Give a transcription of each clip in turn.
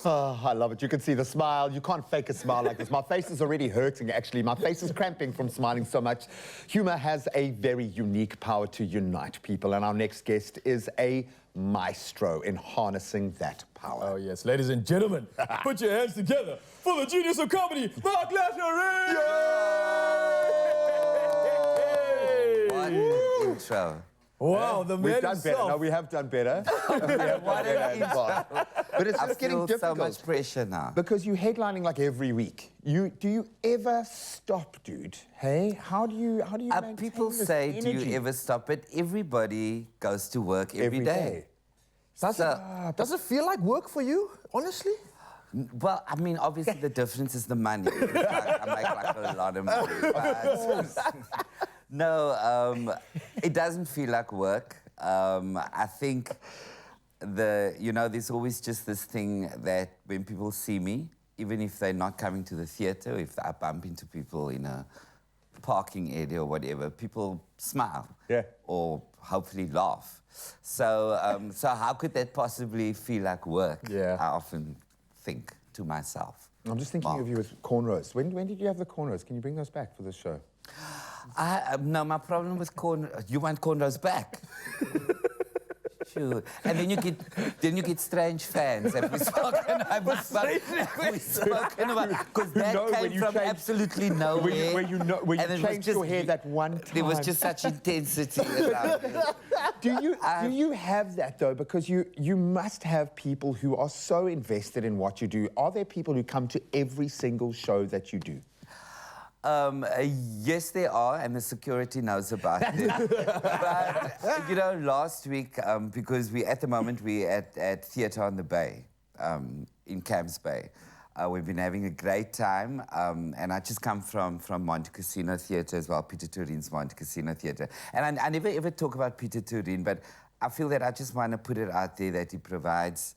Oh, I love it. You can see the smile. You can't fake a smile like this. My face is already hurting, actually. My face is cramping from smiling so much. Humour has a very unique power to unite people, and our next guest is a maestro in harnessing that power. Oh, yes. Ladies and gentlemen, put your hands together for the genius of comedy, Marc Lottering! What an intro. Wow, the man We've done himself. better. No, we have done better. What an intro. But it's I just getting feel difficult. so much pressure now. Because you're headlining like every week. Do you ever stop, dude? Hey, how do you maintain People this say, energy? do you ever stop? But everybody goes to work every day. Does it feel like work for you, honestly? Well, I mean, obviously the difference is the money. I make like a lot of money. But no, it doesn't feel like work. I think there's always just this thing that when people see me, even if they're not coming to the theatre, if I bump into people in a parking area or whatever, people smile. Yeah. Or hopefully laugh. So, so how could that possibly feel like work? Yeah. I often think to myself. I'm just thinking of you with cornrows. When did you have the cornrows? Can you bring those back for this show? No, my problem with you want cornrows back. Sure. And then you get strange fans. Have we spoken about? Because that came from absolutely nowhere. When you changed your hair that one time. There was just such intensity around it. Do you have that though? Because you must have people who are so invested in what you do. Are there people who come to every single show that you do? Yes, there are, and the security knows about it. But, last week, because at the moment we're at Theatre on the Bay, in Camps Bay. We've been having a great time, and I just come from Monte Cassino Theatre as well, Pieter Toerien's Monte Cassino Theatre. And I never ever talk about Pieter Toerien, but I feel that I just want to put it out there that he provides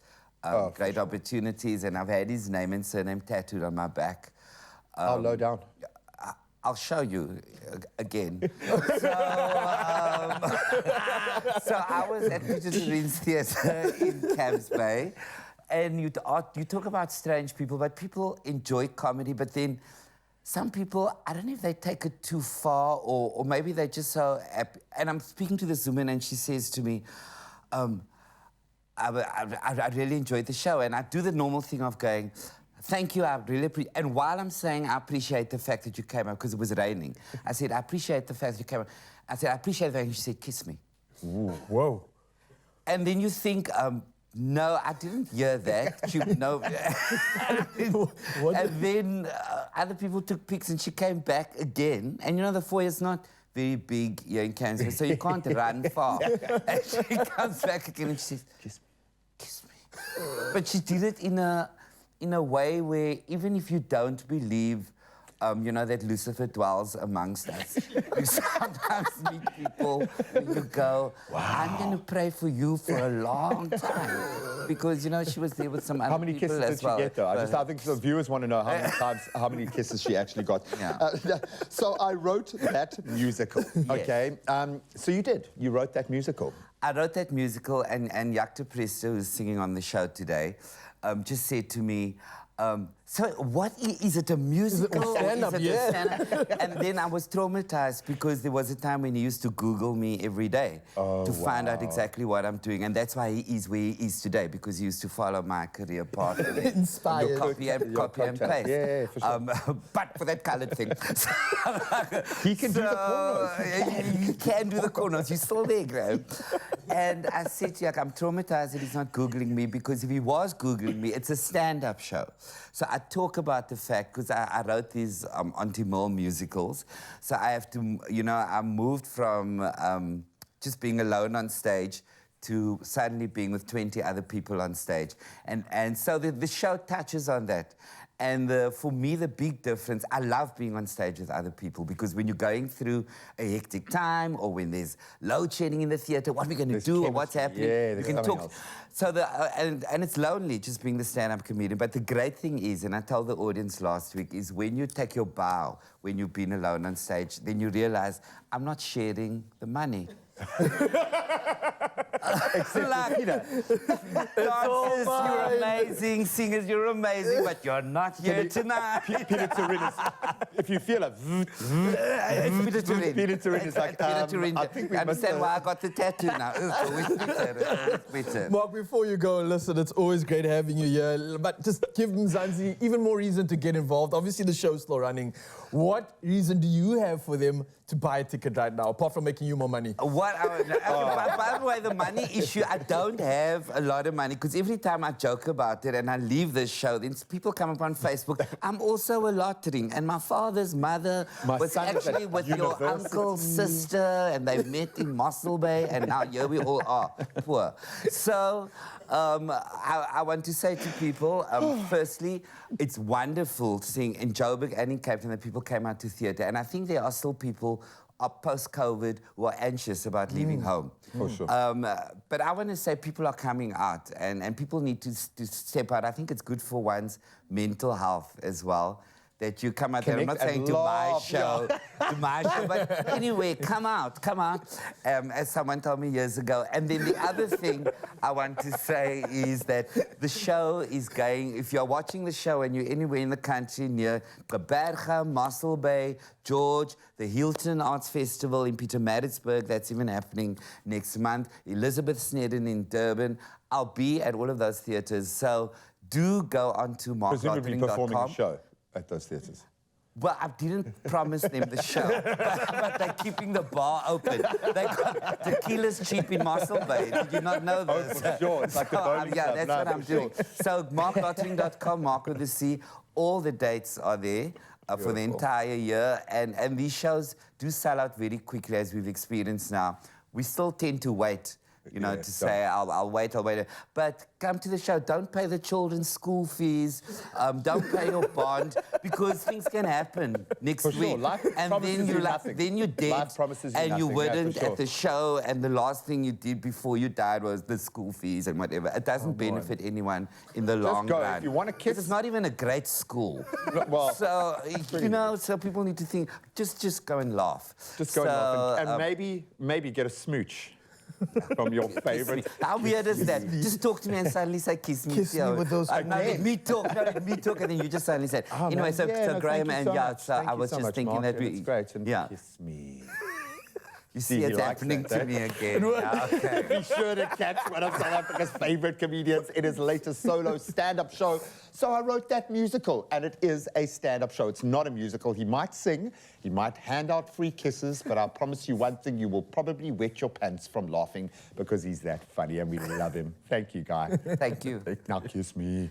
great opportunities, and I've had his name and surname tattooed on my back. How low down? I'll show you again. So I was at Pieter Toerien's Theatre in Camps Bay, and you talk about strange people, but people enjoy comedy, but then some people, I don't know if they take it too far, or maybe they're just so happy. And I'm speaking to this woman, and she says to me, I really enjoyed the show, and I do the normal thing of going, thank you, I really appreciate. And while I'm saying I appreciate the fact that you came out, because it was raining, I said, I appreciate the fact that you came out. I said, I appreciate the fact, and she said, kiss me. Ooh, whoa. And then you think, no, I didn't hear that. No. And then other people took pics, and she came back again. And the foyer's not very big here in Kansas, so you can't run far. And she comes back again, and she says, kiss me. But she did it in a way where even if you don't believe, that Lucifer dwells amongst us, you sometimes meet people and you go, wow. I'm going to pray for you for a long time. Because, she was there with some other people. How many kisses did she get, though? I think the viewers want to know how many kisses she actually got. Yeah. So I wrote that musical, okay? So you did. You wrote that musical. I wrote that musical, and Yakta Prester, who's singing on the show today, just said to me, so what is it, a musical? Stand-up, And then I was traumatized because there was a time when he used to Google me every day to find out exactly what I'm doing. And that's why he is where he is today, because he used to follow my career path. Inspired. Copy and paste. Yeah, for sure. But for that coloured thing. He can do the corners. He can do the corners. You're still there, Graham. And I said to Yak, I'm traumatized that he's not Googling me, because if he was Googling me, it's a stand-up show. So I talk about the fact, because I wrote these anti-mall musicals, so I have to, I moved from just being alone on stage to suddenly being with 20 other people on stage. And so the show touches on that. And for me, the big difference, I love being on stage with other people, because when you're going through a hectic time, or when there's load shedding in the theatre, what are we going to do, or what's happening? Yeah, you can talk. Else. So and it's lonely just being the stand-up comedian. But the great thing is, and I told the audience last week, is when you take your bow, when you've been alone on stage, then you realise I'm not sharing the money. Like, dancers, you're amazing. Singers, you're amazing. But you're not here tonight. Pieter Toerien is, if you feel a It's Pieter Toerien. Pieter Toerien is like, Pieter Toerien. I think we I understand must, why I got the tattoo now. It's always Pieter. It's always Pieter. Mark, before you go, listen, it's always great having you here. But just give Mzansi even more reason to get involved. Obviously, the show's still running. What reason do you have for them to buy a ticket right now, apart from making you more money? By the way, the money issue, I don't have a lot of money because every time I joke about it and I leave this show, then people come up on Facebook. I'm also a Lottering, and my father's mother was son was actually at with your university. uncle's sister, and they met in Mossel Bay, and now here we all are, poor. So I want to say to people, firstly, it's wonderful seeing in Joburg and in Cape Town that people came out to theatre, and I think there are still people post-COVID who are anxious about leaving home. For sure. But I want to say people are coming out, and people need to step out. I think it's good for one's mental health as well, that you come out there. I'm not saying to my show, but anyway, come out. As someone told me years ago. And then the other thing I want to say is that the show is going, if you're watching the show and you're anywhere in the country near Berge, Mossel Bay, George, the Hilton Arts Festival in Pietermaritzburg, that's even happening next month, Elizabeth Snedden in Durban, I'll be at all of those theatres. So do go on to presumably performing a marklottering.com. show at those theatres. Well, I didn't promise them the show, but they're keeping the bar open. They got tequila's cheap in Mossel Bay. Did you not know this? Oh, for sure. It's like the bowling yeah, club. that's No, what I'm for sure. doing. So marklottering.com, Mark with a C. All the dates are there for the entire year. And these shows do sell out very quickly, as we've experienced now. We still tend to wait. To say, I'll wait. But come to the show. Don't pay the children's school fees. Don't pay your bond, because things can happen next For sure. week. Life promises you nothing. Then you're dead, Life promises you and you nothing, yeah, for wouldn't sure. at the show, and the last thing you did before you died was the school fees and whatever. It doesn't benefit anyone in the long go. run. If you want to kiss... It's not even a great school. Well, so, so people need to think, just go and laugh. Just go and laugh and maybe get a smooch from your favorite. How weird is that? Just talk to me and suddenly say, kiss me. Kiss me with those let me talk, and then you just suddenly said. Anyway, so Graham and I was just thinking that it's great. And yeah. Kiss me. You see, it's happening to me again. Okay. Be sure to catch one of South Africa's favorite comedians in his latest solo stand-up show. So I wrote that musical, and it is a stand-up show. It's not a musical. He might sing, he might hand out free kisses, but I promise you one thing, you will probably wet your pants from laughing because he's that funny and we love him. Thank you, Guy. Thank you. Now kiss me.